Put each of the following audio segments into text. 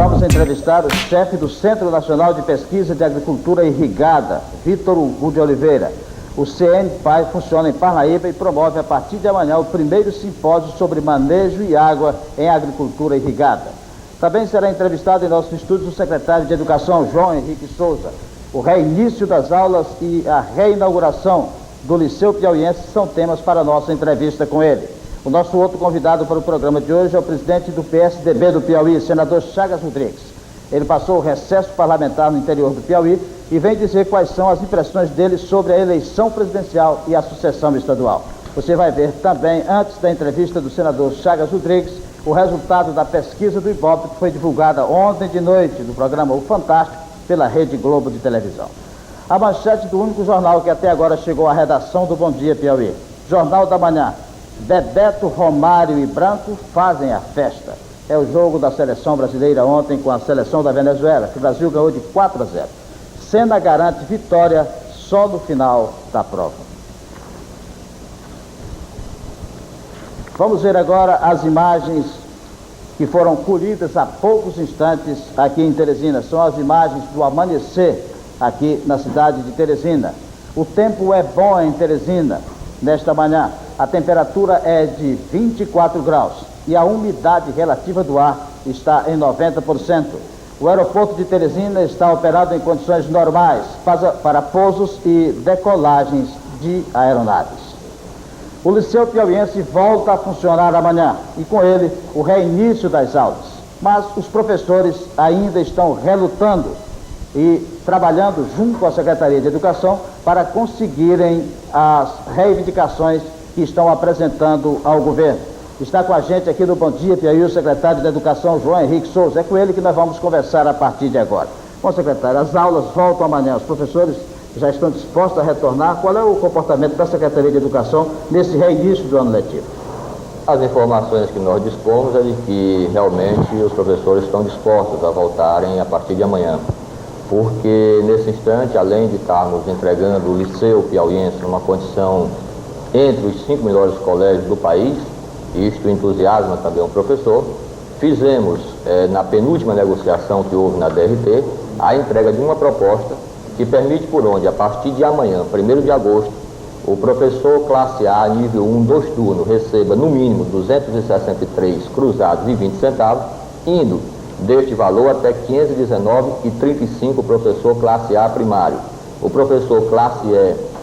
vamos entrevistar o chefe do Centro Nacional de Pesquisa de Agricultura Irrigada, Vitor Hugo de Oliveira. O CNPAI funciona em Parnaíba e promove a partir de amanhã o primeiro simpósio sobre manejo e água em agricultura irrigada. Também será entrevistado em nossos estúdios o secretário de Educação, João Henrique Souza. O reinício das aulas e a reinauguração do Liceu Piauiense são temas para a nossa entrevista com ele. O nosso outro convidado para o programa de hoje é o presidente do PSDB do Piauí, senador Chagas Rodrigues. Ele passou o recesso parlamentar no interior do Piauí e vem dizer quais são as impressões dele sobre a eleição presidencial e a sucessão estadual. Você vai ver também, antes da entrevista do senador Chagas Rodrigues, o resultado da pesquisa do Ibope que foi divulgada ontem de noite no programa O Fantástico pela Rede Globo de televisão. A manchete do único jornal que até agora chegou à redação do Bom Dia Piauí. Jornal da Manhã. Bebeto, Romário e Branco fazem a festa. É o jogo da seleção brasileira ontem com a seleção da Venezuela, que o Brasil ganhou de 4-0. Senna garante vitória só no final da prova. Vamos ver agora as imagens que foram colhidas há poucos instantes aqui em Teresina. São as imagens do amanhecer aqui na cidade de Teresina. O tempo é bom em Teresina nesta manhã. A temperatura é de 24 graus e a umidade relativa do ar está em 90%. O aeroporto de Teresina está operado em condições normais para pousos e decolagens de aeronaves. O Liceu Piauiense volta a funcionar amanhã e com ele o reinício das aulas. Mas os professores ainda estão relutando e trabalhando junto com a Secretaria de Educação para conseguirem as reivindicações que estão apresentando ao governo. Está com a gente aqui no Bom Dia Piauí o secretário de Educação, João Henrique Souza. É com ele que nós vamos conversar a partir de agora. Bom, secretário, as aulas voltam amanhã. Os professores já estão dispostos a retornar. Qual é o comportamento da Secretaria de Educação nesse reinício do ano letivo? As informações que nós dispomos é de que realmente os professores estão dispostos a voltarem a partir de amanhã. Porque nesse instante, além de estarmos entregando o Liceu Piauiense numa condição entre os 5 melhores colégios do país, isto entusiasma também o professor, fizemos, na penúltima negociação que houve na DRT, a entrega de uma proposta que permite por onde, a partir de amanhã, 1º de agosto, o professor classe A, nível 1, 2 turnos, receba no mínimo 263 cruzados e 20 centavos, indo deste valor até 519,35 o professor classe A primário. O professor classe E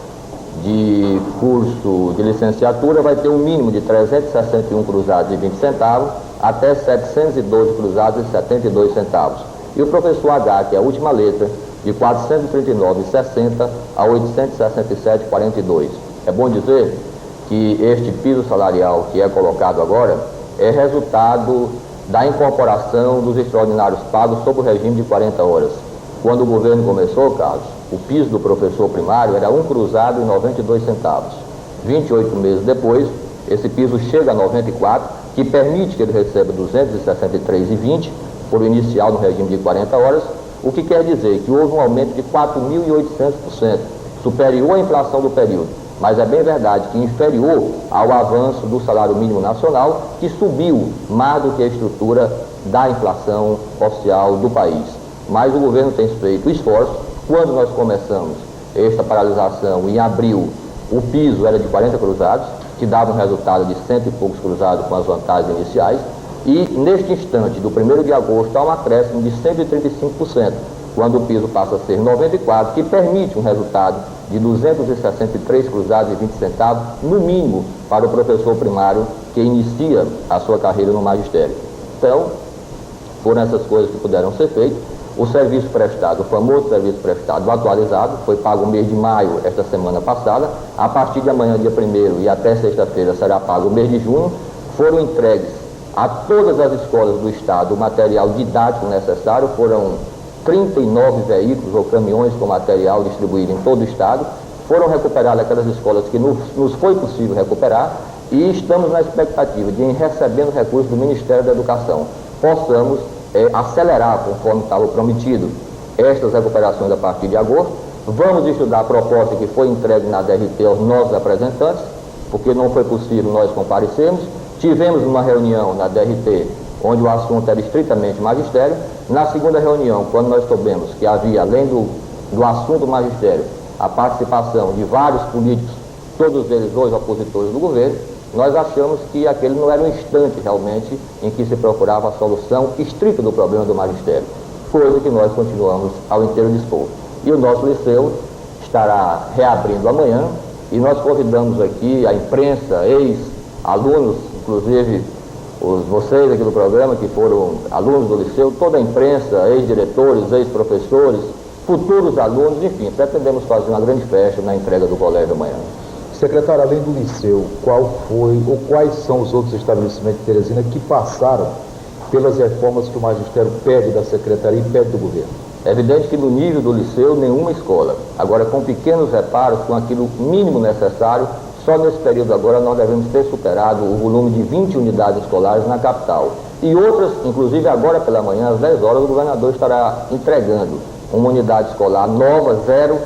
de curso de licenciatura vai ter um mínimo de 361 cruzados e 20 centavos até 712 cruzados e 72 centavos. E o professor H, que é a última letra, de 439,60 a 867,42. É bom dizer que este piso salarial que é colocado agora é resultado da incorporação dos extraordinários pagos sob o regime de 40 horas. Quando o governo começou, Carlos, o piso do professor primário era 1 cruzado e 92 centavos. 28 meses depois, esse piso chega a 94, que permite que ele receba 263,20 por inicial no regime de 40 horas, o que quer dizer que houve um aumento de 4.800%, superior à inflação do período, mas é bem verdade que inferior ao avanço do salário mínimo nacional, que subiu mais do que a estrutura da inflação oficial do país. Mas o governo tem feito esforço. Quando nós começamos esta paralisação, em abril, o piso era de 40 cruzados, que dava um resultado de 100 e poucos cruzados com as vantagens iniciais, e neste instante, do 1º de agosto, há um acréscimo de 135%, quando o piso passa a ser 94, que permite um resultado de 263 cruzados e 20 centavos, no mínimo, para o professor primário que inicia a sua carreira no magistério. Então, foram essas coisas que puderam ser feitas. O serviço prestado, o famoso serviço prestado atualizado, foi pago no mês de maio, esta semana passada. A partir de amanhã, dia 1º, e até sexta-feira, será pago o mês de junho. Foram entregues a todas as escolas do Estado o material didático necessário. Foram 39 veículos ou caminhões com material distribuído em todo o Estado. Foram recuperadas aquelas escolas que nos foi possível recuperar e estamos na expectativa de, em recebendo recursos do Ministério da Educação, possamos acelerar, conforme estava prometido, estas recuperações a partir de agosto. Vamos estudar a proposta que foi entregue na DRT aos nossos representantes, porque não foi possível nós comparecermos. Tivemos uma reunião na DRT onde o assunto era estritamente magistério. Na segunda reunião, quando nós soubemos que havia, além do assunto magistério, a participação de vários políticos, todos eles hoje opositores do governo, nós achamos que aquele não era um instante realmente em que se procurava a solução estrita do problema do magistério, coisa que nós continuamos ao inteiro dispor. E o nosso liceu estará reabrindo amanhã, e nós convidamos aqui a imprensa, ex-alunos, inclusive vocês aqui do programa, que foram alunos do liceu, toda a imprensa, ex-diretores, ex-professores, futuros alunos, enfim, pretendemos fazer uma grande festa na entrega do colégio amanhã. Secretário, além do liceu, qual foi ou quais são os outros estabelecimentos de Teresina que passaram pelas reformas que o magistério pede da secretaria e pede do governo? É evidente que no nível do liceu, nenhuma escola. Agora, com pequenos reparos, com aquilo mínimo necessário, só nesse período agora nós devemos ter superado o volume de 20 unidades escolares na capital. E outras, inclusive agora pela manhã, às 10 horas, o governador estará entregando uma unidade escolar nova, zero,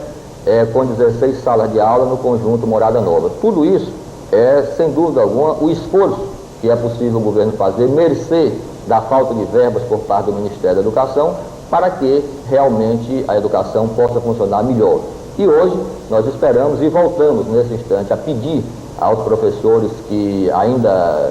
com 16 salas de aula no conjunto Morada Nova. Tudo isso é, sem dúvida alguma, o esforço que é possível o governo fazer, mercê da falta de verbas por parte do Ministério da Educação, para que realmente a educação possa funcionar melhor. E hoje nós esperamos e voltamos nesse instante a pedir aos professores que ainda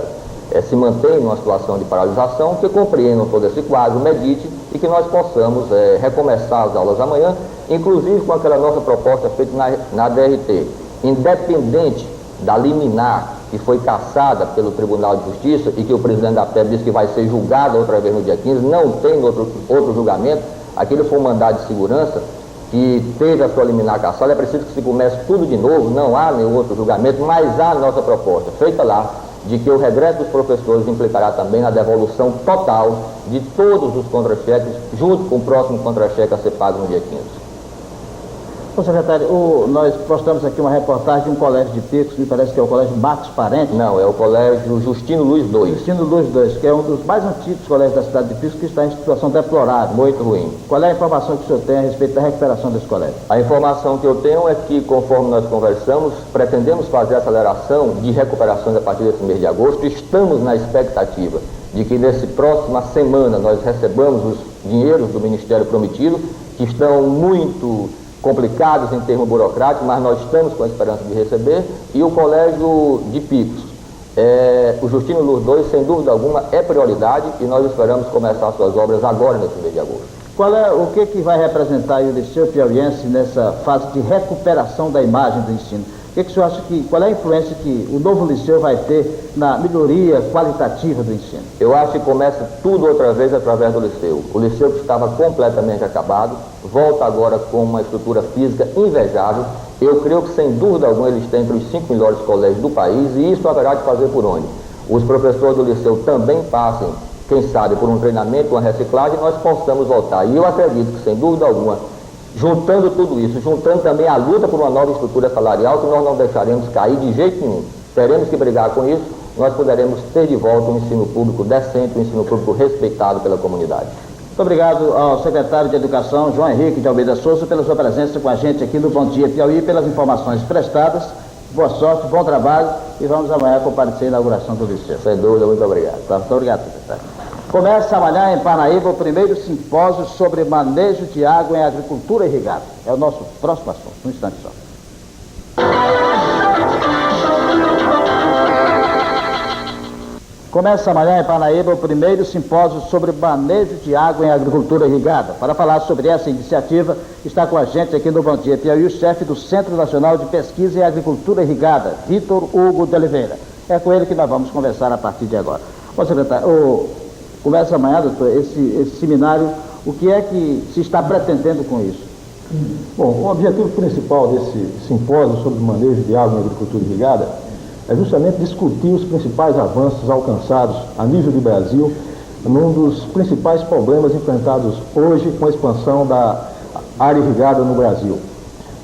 se mantêm numa situação de paralisação, que compreendam todo esse quadro, meditem e que nós possamos recomeçar as aulas amanhã, inclusive com aquela nossa proposta feita na DRT, independente da liminar que foi cassada pelo Tribunal de Justiça e que o presidente da PEB disse que vai ser julgada outra vez no dia 15, não tem outro julgamento. Aquele foi um mandado de segurança que teve a sua liminar cassada, é preciso que se comece tudo de novo, não há nenhum outro julgamento, mas há a nossa proposta, feita lá, de que o regresso dos professores implicará também na devolução total de todos os contra-cheques, junto com o próximo contra-cheque a ser pago no dia 15. Ô secretário, nós postamos aqui uma reportagem de um colégio de Picos, me parece que é o colégio Marcos Parente. Não, é o colégio Justino Luiz II. Justino Luiz II, que é um dos mais antigos colégios da cidade de Picos, que está em situação deplorável. Muito ruim. Qual é a informação que o senhor tem a respeito da recuperação desse colégio? A informação que eu tenho é que, conforme nós conversamos, pretendemos fazer a aceleração de recuperações a partir desse mês de agosto. Estamos na expectativa de que nessa próxima semana nós recebamos os dinheiros do Ministério prometido, que estão muito complicados em termos burocráticos, mas nós estamos com a esperança de receber. E o colégio de Picos, o Justino Luiz II, sem dúvida alguma, é prioridade e nós esperamos começar suas obras agora nesse mês de agosto. O que vai representar o liceu piauiense nessa fase de recuperação da imagem do ensino? O que o senhor acha qual é a influência que o novo liceu vai ter na melhoria qualitativa do ensino? Eu acho que começa tudo outra vez através do liceu. O liceu que estava completamente acabado, volta agora com uma estrutura física invejável. Eu creio que, sem dúvida alguma, ele está entre os 5 melhores colégios do país, e isso haverá de fazer por onde? Os professores do liceu também passem, quem sabe, por um treinamento, uma reciclagem, e nós possamos voltar. E eu acredito que, sem dúvida alguma, juntando tudo isso, juntando também a luta por uma nova estrutura salarial, que nós não deixaremos cair de jeito nenhum. Teremos que brigar com isso, nós poderemos ter de volta um ensino público decente, um ensino público respeitado pela comunidade. Muito obrigado ao secretário de Educação, João Henrique de Almeida Souza, pela sua presença com a gente aqui no Bom Dia Piauí, pelas informações prestadas. Boa sorte, bom trabalho, e vamos amanhã comparecer à inauguração do liceu. Sem dúvida, muito obrigado. Muito obrigado, secretário. Começa amanhã em Parnaíba o primeiro simpósio sobre manejo de água em agricultura irrigada. É o nosso próximo assunto, um instante só. Começa amanhã em Parnaíba o primeiro simpósio sobre manejo de água em agricultura irrigada. Para falar sobre essa iniciativa, está com a gente aqui no Bom Dia Piauí o chefe do Centro Nacional de Pesquisa em Agricultura Irrigada, Vitor Hugo de Oliveira. É com ele que nós vamos conversar a partir de agora. Ô secretário, começa amanhã, doutor, esse seminário, o que é que se está pretendendo com isso? Bom, o objetivo principal desse simpósio sobre o manejo de água em agricultura irrigada é justamente discutir os principais avanços alcançados a nível do Brasil num dos principais problemas enfrentados hoje com a expansão da área irrigada no Brasil,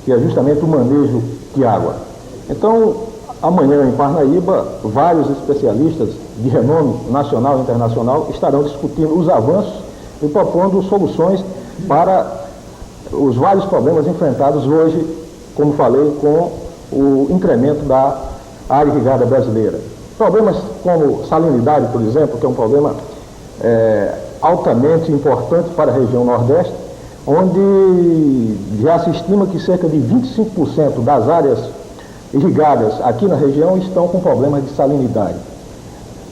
que é justamente o manejo de água. Então, amanhã em Parnaíba, vários especialistas de renome nacional e internacional estarão discutindo os avanços e propondo soluções para os vários problemas enfrentados hoje, como falei, com o incremento da área irrigada brasileira. Problemas como salinidade, por exemplo, que é um problema altamente importante para a região Nordeste, onde já se estima que cerca de 25% das áreas irrigadas aqui na região estão com problemas de salinidade.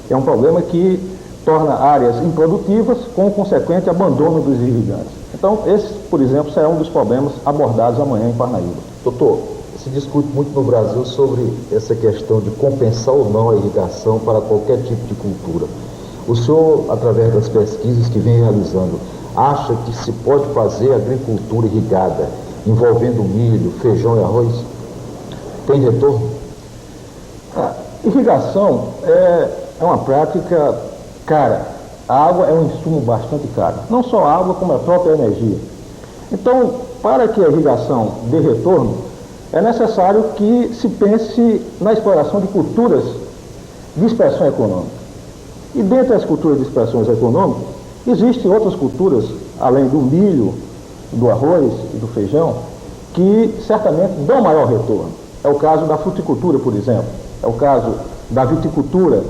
É um problema que torna áreas improdutivas com o consequente abandono dos irrigantes. Então, esse, por exemplo, será um dos problemas abordados amanhã em Parnaíba. Doutor, se discute muito no Brasil sobre essa questão de compensar ou não a irrigação para qualquer tipo de cultura. O senhor, através das pesquisas que vem realizando, acha que se pode fazer agricultura irrigada envolvendo milho, feijão e arroz? Tem retorno? A irrigação é uma prática cara. A água é um insumo bastante caro. Não só a água, como a própria energia. Então, para que a irrigação dê retorno, é necessário que se pense na exploração de culturas de expressão econômica. E dentre as culturas de expressões econômicas, existem outras culturas, além do milho, do arroz e do feijão, que certamente dão maior retorno. É o caso da fruticultura, por exemplo. É o caso da viticultura.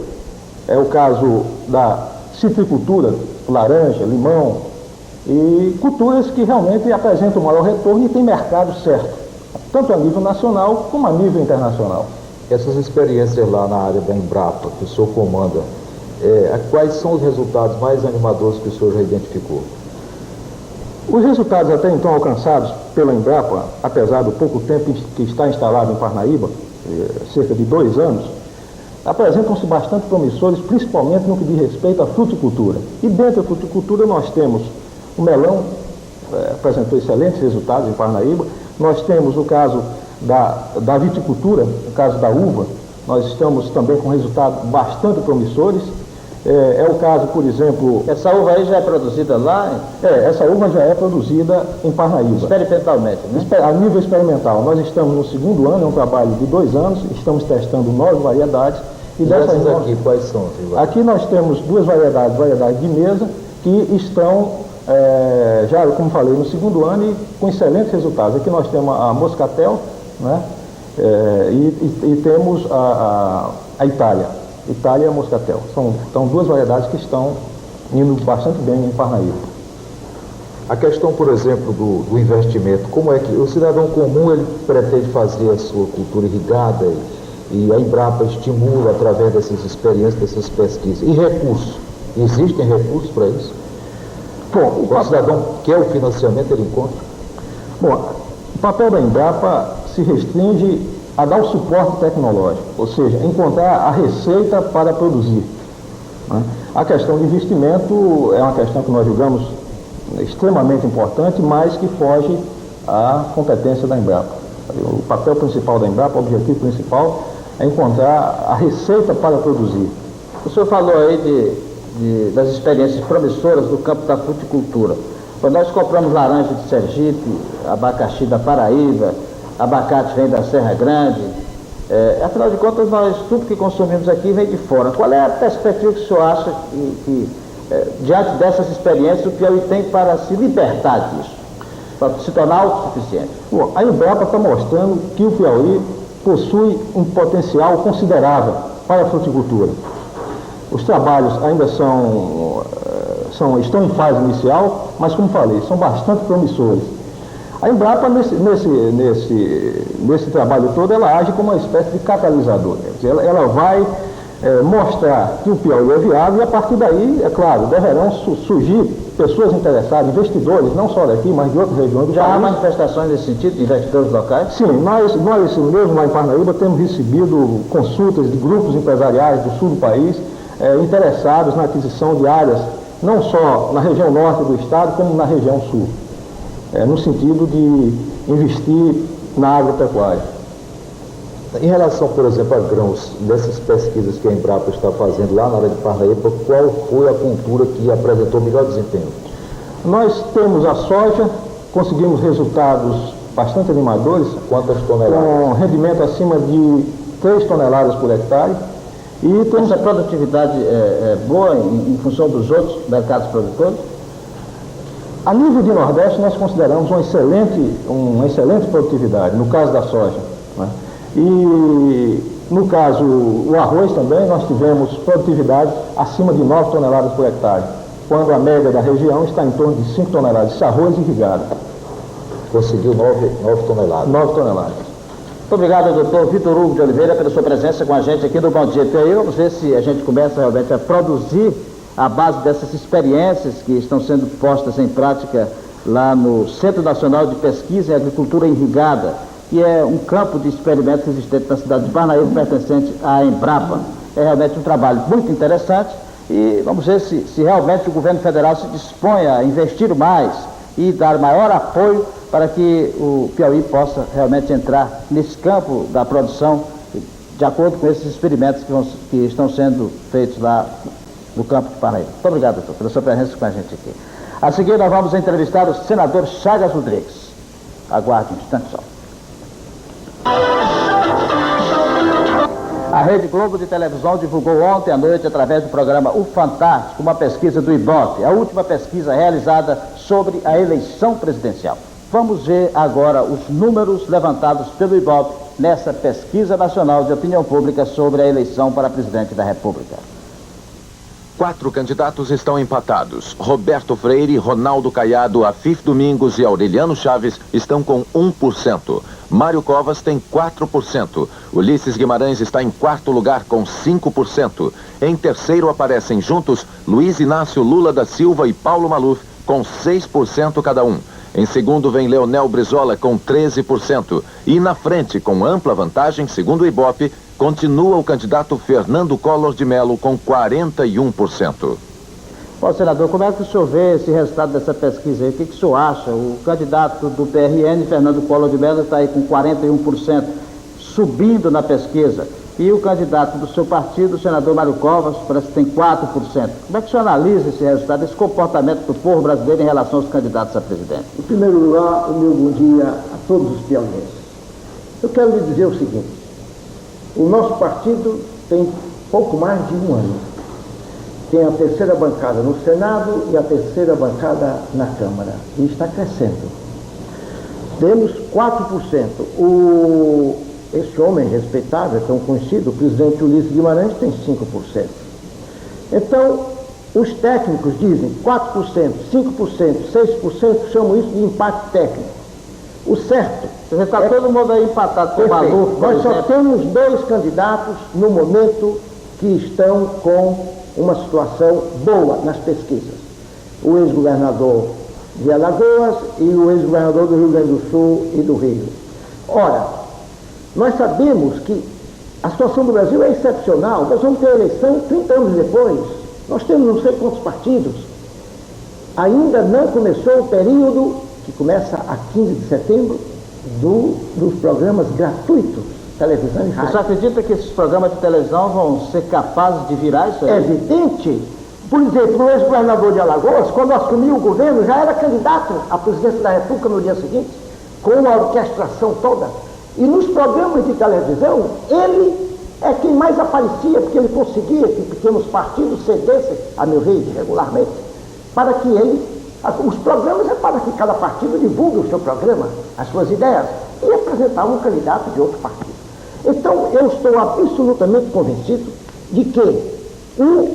É o caso da citricultura, laranja, limão. E culturas que realmente apresentam maior retorno e têm mercado certo, tanto a nível nacional como a nível internacional. Essas experiências lá na área da Embrapa, que o senhor comanda, quais são os resultados mais animadores que o senhor já identificou? Os resultados até então alcançados pela Embrapa, apesar do pouco tempo que está instalado em Parnaíba, cerca de 2 anos, apresentam-se bastante promissores, principalmente no que diz respeito à fruticultura. E dentro da fruticultura nós temos o melão, apresentou excelentes resultados em Parnaíba. Nós temos o caso da viticultura, o caso da uva, nós estamos também com resultados bastante promissores. É o caso, por exemplo... Essa uva aí já é produzida lá? Essa uva já é produzida em Parnaíba. Experimentalmente, né? A nível experimental. Nós estamos no 2º ano, é um trabalho de 2 anos, estamos testando 9 variedades. E dessas aqui, quais são? Aqui nós temos 2 variedades de mesa, que estão, já como falei, no 2º ano e com excelentes resultados. Aqui nós temos a Moscatel, né? E temos a Itália. Itália e a Moscatel. São 2 variedades que estão indo bastante bem em Parnaíba. A questão, por exemplo, do investimento, como é que o cidadão comum ele pretende fazer a sua cultura irrigada e a Embrapa estimula através dessas experiências, dessas pesquisas? E recursos? Existem recursos para isso? Bom, o cidadão quer o financiamento, ele encontra? Bom, o papel da Embrapa se restringe a dar o suporte tecnológico, ou seja, encontrar a receita para produzir. Né? A questão de investimento é uma questão que nós julgamos extremamente importante, mas que foge à competência da Embrapa. O papel principal da Embrapa, o objetivo principal, é encontrar a receita para produzir. O senhor falou aí das experiências promissoras do campo da fruticultura. Quando nós compramos laranja de Sergipe, abacaxi da Paraíba, abacate vem da Serra Grande, afinal de contas, tudo que consumimos aqui vem de fora. Qual é a perspectiva que o senhor acha que diante dessas experiências, o Piauí tem para se libertar disso, para se tornar autossuficiente? Bom, a Embrapa está mostrando que o Piauí possui um potencial considerável para a fruticultura. Os trabalhos ainda estão em fase inicial, mas, como falei, são bastante promissores. A Embrapa, nesse trabalho todo, ela age como uma espécie de catalisador. Ela vai mostrar que o Piauí é viável e, a partir daí, é claro, deverão surgir pessoas interessadas, investidores, não só daqui, mas de outras regiões do país. Já há manifestações nesse sentido de investidores locais? Sim, nós mesmo lá em Parnaíba temos recebido consultas de grupos empresariais do sul do país interessados na aquisição de áreas, não só na região norte do estado, como na região sul. No sentido de investir na agropecuária. Em relação, por exemplo, a grãos, dessas pesquisas que a Embrapa está fazendo lá na área de Parnaíba, qual foi a cultura que apresentou melhor desempenho? Nós temos a soja, conseguimos resultados bastante animadores. Quantas toneladas? Com rendimento acima de 3 toneladas por hectare. E temos a produtividade boa em função dos outros mercados produtores? A nível de Nordeste, nós consideramos uma excelente produtividade, no caso da soja. Né? E, no caso, o arroz também, nós tivemos produtividade acima de 9 toneladas por hectare. quando a média da região está em torno de 5 toneladas de arroz irrigado. Conseguiu 9 toneladas. 9 toneladas. Muito obrigado, doutor Vitor Hugo de Oliveira, pela sua presença com a gente aqui no Bom Dia Piauí. Vamos ver se a gente começa realmente a produzir a base dessas experiências que estão sendo postas em prática lá no Centro Nacional de Pesquisa em Agricultura Irrigada, que é um campo de experimentos existente na cidade de Parnaíba, pertencente à Embrapa. É realmente um trabalho muito interessante e vamos ver se realmente o governo federal se dispõe a investir mais e dar maior apoio para que o Piauí possa realmente entrar nesse campo da produção de acordo com esses experimentos que estão sendo feitos lá no campo de Parnaíba. Muito obrigado, doutor, pela sua presença com a gente aqui. A seguir, nós vamos entrevistar o senador Chagas Rodrigues. Aguarde um instante só. A Rede Globo de Televisão divulgou ontem à noite, através do programa O Fantástico, uma pesquisa do IBOPE, a última pesquisa realizada sobre a eleição presidencial. Vamos ver agora os números levantados pelo IBOPE nessa pesquisa nacional de opinião pública sobre a eleição para presidente da República. 4 candidatos estão empatados. Roberto Freire, Ronaldo Caiado, Afif Domingos e Aureliano Chaves estão com 1%. Mário Covas tem 4%. Ulisses Guimarães está em 4º lugar com 5%. Em terceiro aparecem juntos Luiz Inácio Lula da Silva e Paulo Maluf com 6% cada um. Em segundo vem Leonel Brizola com 13%. E na frente, com ampla vantagem, segundo o IBOPE, continua o candidato Fernando Collor de Mello com 41%. Bom, senador, como é que o senhor vê esse resultado dessa pesquisa aí? O que o senhor acha? O candidato do PRN, Fernando Collor de Mello, está aí com 41%, subindo na pesquisa. E o candidato do seu partido, o senador Mário Covas, parece que tem 4%. Como é que o senhor analisa esse resultado, esse comportamento do povo brasileiro em relação aos candidatos a presidente? Em primeiro lugar, o meu bom dia a todos os piauienses. Eu quero lhe dizer o seguinte: o nosso partido tem pouco mais de um ano. Tem a terceira bancada no Senado e a terceira bancada na Câmara. E está crescendo. Temos 4%. Esse homem respeitável, tão conhecido, o presidente Ulisses Guimarães, tem 5%. Então, os técnicos dizem 4%, 5%, 6%, chamam isso de empate técnico. O certo... Você está todo mundo aí empatado com o Maluf, Nós só temos 2 candidatos no momento que estão com uma situação boa nas pesquisas. O ex-governador de Alagoas e o ex-governador do Rio Grande do Sul e do Rio. Ora, nós sabemos que a situação do Brasil é excepcional. Nós vamos ter eleição 30 anos depois. Nós temos não sei quantos partidos. Ainda não começou o período, que começa a 15 de setembro, dos programas gratuitos, televisão e rádio. Você acredita que esses programas de televisão vão ser capazes de virar isso aí? É evidente. Por exemplo, o ex-governador de Alagoas, quando assumiu o governo, já era candidato à presidência da República no dia seguinte, com a orquestração toda. E nos programas de televisão, ele é quem mais aparecia, porque ele conseguia que pequenos partidos cedessem, a meu ver, regularmente, para que os programas é para que cada partido divulgue o seu programa, as suas ideias, e apresentar um candidato de outro partido. Então, eu estou absolutamente convencido de que o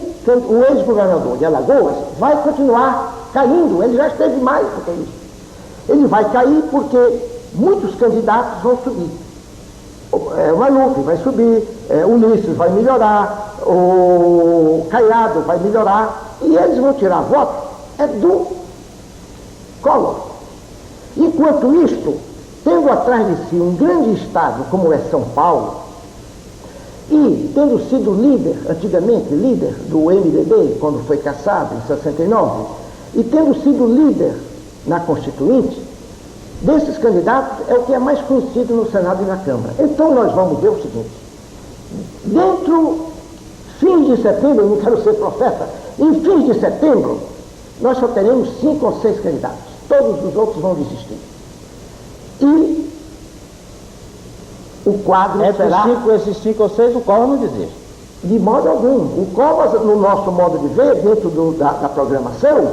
ex-governador de Alagoas vai continuar caindo. Ele já esteve mais do que isso. Ele vai cair porque muitos candidatos vão subir. O Maluf vai subir, o Ulisses vai melhorar, o Caiado vai melhorar, e eles vão tirar voto do Collor. Enquanto isto, tendo atrás de si um grande estado como é São Paulo, e tendo sido líder, antigamente líder do MDB, quando foi cassado em 69, e tendo sido líder na Constituinte, desses candidatos é o que é mais conhecido no Senado e na Câmara. Então nós vamos ver o seguinte: dentro, fins de setembro, eu não quero ser profeta, em fins de setembro, nós só teremos 5 ou 6 candidatos. Todos os outros vão desistir. E o quadro será... Esses 5 ou 6, o Collor não desiste. De modo algum. O Collor, no nosso modo de ver, dentro da programação,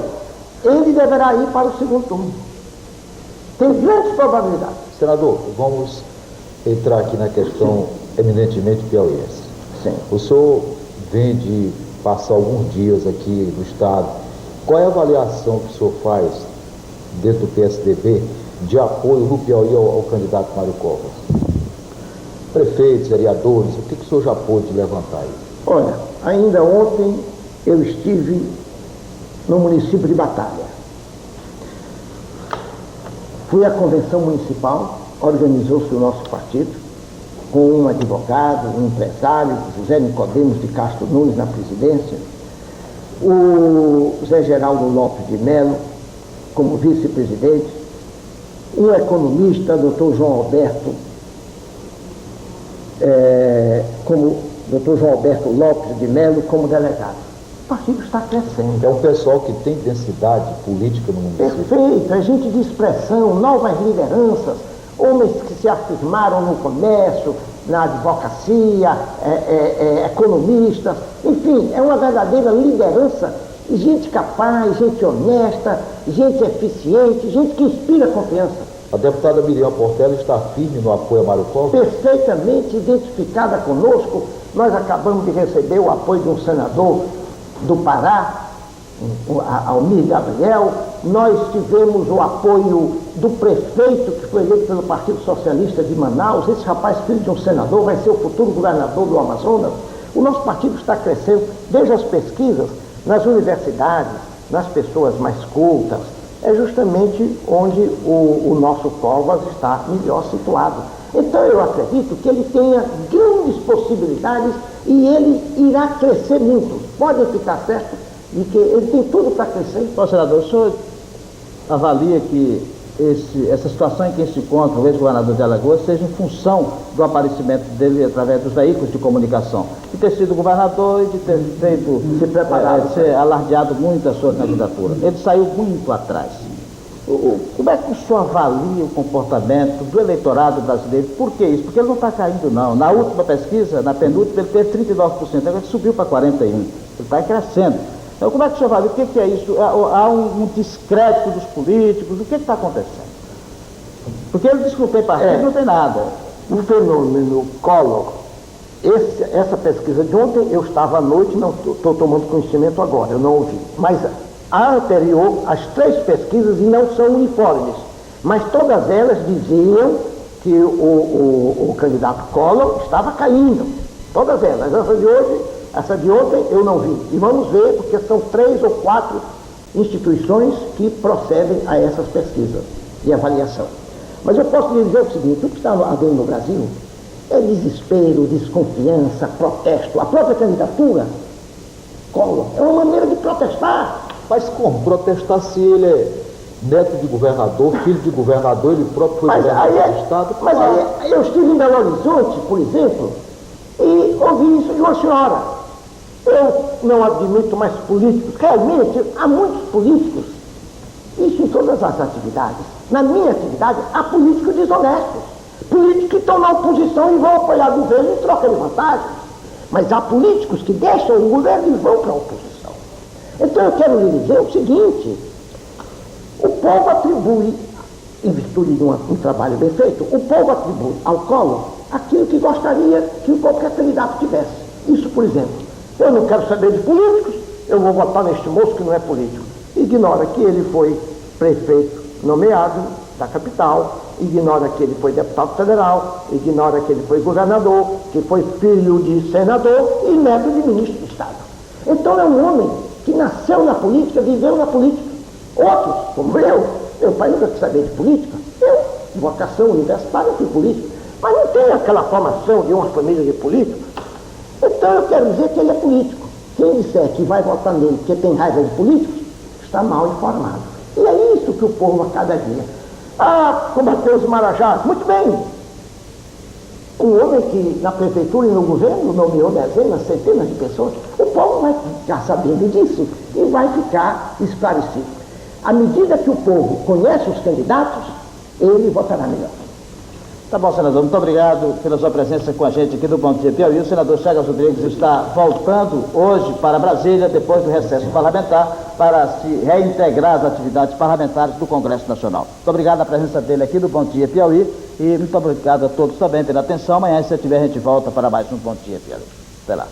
ele deverá ir para o segundo turno. Tem grandes probabilidades. Senador, vamos entrar aqui na questão eminentemente piauiense. Sim. O senhor vem de passar alguns dias aqui no estado Qual é a avaliação que o senhor faz dentro do PSDB de apoio no Piauí ao candidato Mário Covas? Prefeitos, vereadores, o que o senhor já pôde levantar aí? Olha, ainda ontem eu estive no município de Batalha. Fui à convenção municipal, organizou-se o nosso partido, com um advogado, um empresário, José Nicodemos de Castro Nunes na presidência, o Zé Geraldo Lopes de Melo como vice-presidente, um economista, Dr. João Alberto, Dr. João Alberto Lopes de Melo como delegado. O partido está crescendo. É um pessoal que tem densidade política no município. Perfeito, é gente de expressão, novas lideranças, homens que se afirmaram no comércio, na advocacia, economistas, enfim, é uma verdadeira liderança, gente capaz, gente honesta, gente eficiente, gente que inspira confiança. A deputada Miriam Portela está firme no apoio a Mário Covas? Perfeitamente identificada conosco. Nós acabamos de receber o apoio de um senador do Pará, Almir Gabriel. Nós tivemos o apoio do prefeito, que foi eleito pelo Partido Socialista de Manaus. Esse rapaz, filho de um senador, vai ser o futuro governador do Amazonas. O nosso partido está crescendo. Veja as pesquisas nas universidades, nas pessoas mais cultas. É justamente onde o nosso Covas está melhor situado. Então eu acredito que ele tenha grandes possibilidades e ele irá crescer muito. Pode ficar certo de que ele tem tudo para crescer. Bom, senador, o senhor avalia que essa situação em que se encontra o ex-governador de Alagoas seja em função do aparecimento dele através dos veículos de comunicação, de ter sido governador e de ter se preparado, de ser alardeado muito a sua candidatura. Ele saiu muito atrás. Como é que o senhor avalia o comportamento do eleitorado brasileiro? Por que isso? Porque ele não está caindo, não. Na última pesquisa, na penúltima, ele teve 39%, agora ele subiu para 41%. Ele está crescendo. Então, como é que o senhor avalia? O que é isso? Há um descrédito dos políticos? O que está acontecendo? Porque ele diz que não tem partido, não tem nada. O fenômeno Collor, essa pesquisa de ontem, eu estava à noite, não estou tomando conhecimento agora, eu não ouvi. Mas a anterior, as 3 pesquisas, e não são uniformes, mas todas elas diziam que o candidato Collor estava caindo. Todas elas. Essa de ontem eu não vi. E vamos ver, porque são 3 ou 4 instituições que procedem a essas pesquisas de avaliação. Mas eu posso lhe dizer o seguinte: o que está havendo no Brasil é desespero, desconfiança, protesto. A própria candidatura, Collor, é uma maneira de protestar. Mas como protestar se ele é neto de governador, filho de governador, ele próprio foi governador do Estado? Mas aí eu estive em Belo Horizonte, por exemplo, e ouvi isso de uma senhora. Eu não admito mais políticos. Realmente, há muitos políticos, isso em todas as atividades. Na minha atividade, há políticos desonestos. Políticos que estão na oposição e vão apoiar o governo em troca de vantagens. Mas há políticos que deixam o governo e vão para a oposição. Então eu quero lhe dizer o seguinte: o povo atribui, em virtude de um trabalho bem feito, o povo atribui ao Collor aquilo que gostaria que qualquer candidato tivesse. Isso, por exemplo, eu não quero saber de políticos, eu vou votar neste moço que não é político. Ignora que ele foi prefeito nomeado da capital, ignora que ele foi deputado federal, ignora que ele foi governador, que foi filho de senador e neto de ministro de Estado. Então é um homem que nasceu na política, viveu na política. Outros, como meu pai nunca quis saber de política. Eu, de vocação universitária, fui político, mas não tem aquela formação de uma família de políticos. Então eu quero dizer que ele é político. Quem disser que vai votar nele porque tem raiva de políticos, está mal informado. E é isso que o povo a cada dia. Combater os marajás, muito bem. Um homem que na prefeitura e no governo nomeou dezenas, centenas de pessoas, o povo vai ficar sabendo disso e vai ficar esclarecido. À medida que o povo conhece os candidatos, ele votará melhor. Tá bom, senador. Muito obrigado pela sua presença com a gente aqui do Bom Dia Piauí. O senador Chagas Rodrigues está voltando hoje para Brasília, depois do recesso parlamentar, para se reintegrar às atividades parlamentares do Congresso Nacional. Muito obrigado pela presença dele aqui do Bom Dia Piauí e muito obrigado a todos também pela atenção. Amanhã, se tiver, a gente volta para mais um Bom Dia Piauí. Até lá.